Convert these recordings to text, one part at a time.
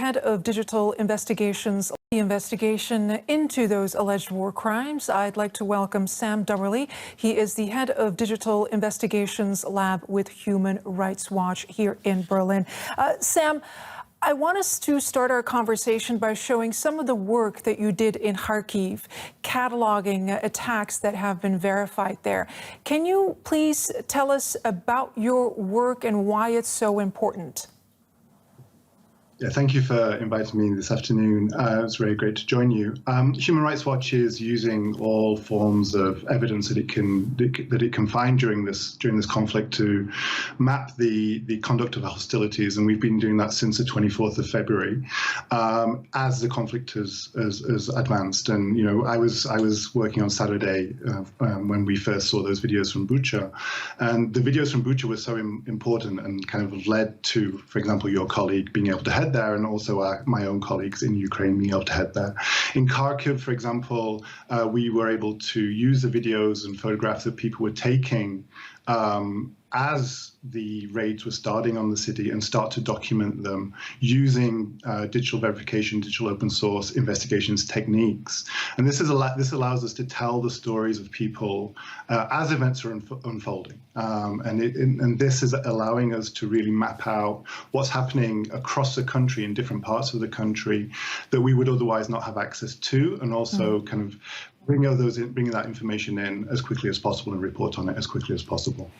head of digital investigations, the investigation into those alleged war crimes. I'd like to welcome Sam Dummerly. He is the head of digital investigations lab with Human Rights Watch here in Berlin. Sam, I want us to start our conversation by showing some of the work that you did in Kharkiv, cataloging attacks that have been verified there. Can you please tell us about your work and why it's so important? Yeah, thank you for inviting me this afternoon. It's really great to join you. Human Rights Watch is using all forms of evidence that it can find during this conflict to map the conduct of hostilities, and we've been doing that since the 24th of February, as the conflict has advanced. And you know, I was working on Saturday when we first saw those videos from Bucha, and the videos from Bucha were so important and kind of led to, for example, your colleague being able to head there, and also my own colleagues in Ukraine being able to head there. In Kharkiv, for example, we were able to use the videos and photographs that people were taking as the raids were starting on the city and start to document them using digital verification, digital open source investigations techniques. And this allows us to tell the stories of people as events are unfolding. And this is allowing us to really map out what's happening across the country in different parts of the country that we would otherwise not have access to, and also kind of bringing that information in as quickly as possible and report on it as quickly as possible.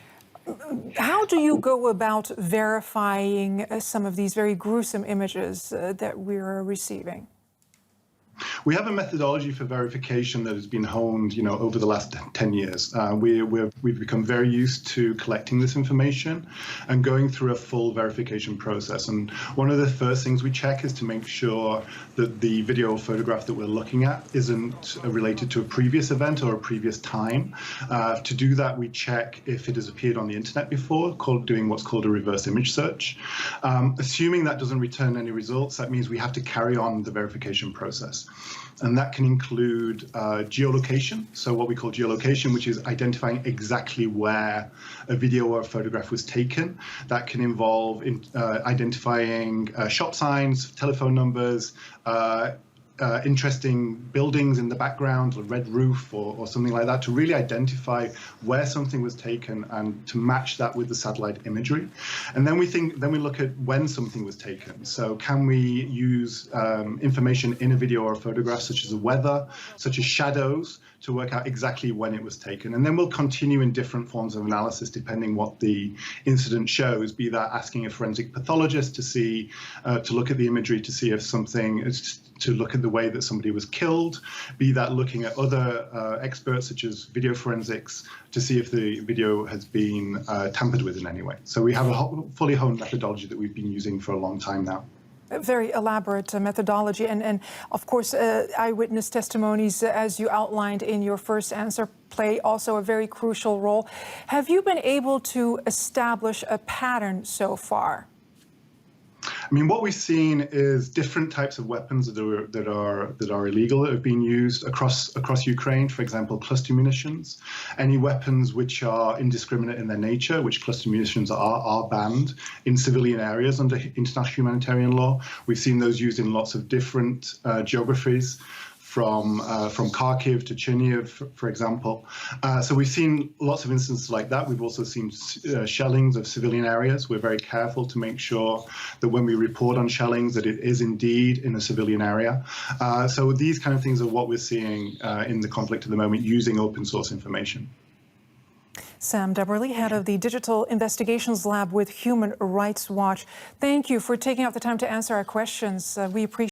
How do you go about verifying some of these very gruesome images that we're receiving? We have a methodology for verification that has been honed, over the last 10 years. We've become very used to collecting this information and going through a full verification process. And one of the first things we check is to make sure that the video or photograph that we're looking at isn't related to a previous event or a previous time. To do that, we check if it has appeared on the internet before, doing what's called a reverse image search. Assuming that doesn't return any results, that means we have to carry on the verification process. And that can include geolocation, so what we call geolocation, which is identifying exactly where a video or a photograph was taken. That can involve identifying shop signs, telephone numbers, interesting buildings in the background, a red roof or something like that, to really identify where something was taken and to match that with the satellite imagery. And then we look at when something was taken. So can we use information in a video or a photograph, such as the weather, such as shadows, to work out exactly when it was taken. And then we'll continue in different forms of analysis depending what the incident shows, be that asking a forensic pathologist to look at the imagery to see if to look at the way that somebody was killed, be that looking at other experts such as video forensics to see if the video has been tampered with in any way. So we have a fully honed methodology that we've been using for a long time now. A very elaborate methodology, and of course eyewitness testimonies, as you outlined in your first answer, play also a very crucial role. Have you been able to establish a pattern so far? I mean, what we've seen is different types of weapons that are illegal that have been used across Ukraine. For example, cluster munitions, any weapons which are indiscriminate in their nature, which cluster munitions are banned in civilian areas under international humanitarian law. We've seen those used in lots of different geographies, from Kharkiv to Chernihiv, for example. So we've seen lots of instances like that. We've also seen shellings of civilian areas. We're very careful to make sure that when we report on shellings that it is indeed in a civilian area. So these kind of things are what we're seeing in the conflict at the moment, using open source information. Sam Dummerly, head of the Digital Investigations Lab with Human Rights Watch. Thank you for taking out the time to answer our questions. We appreciate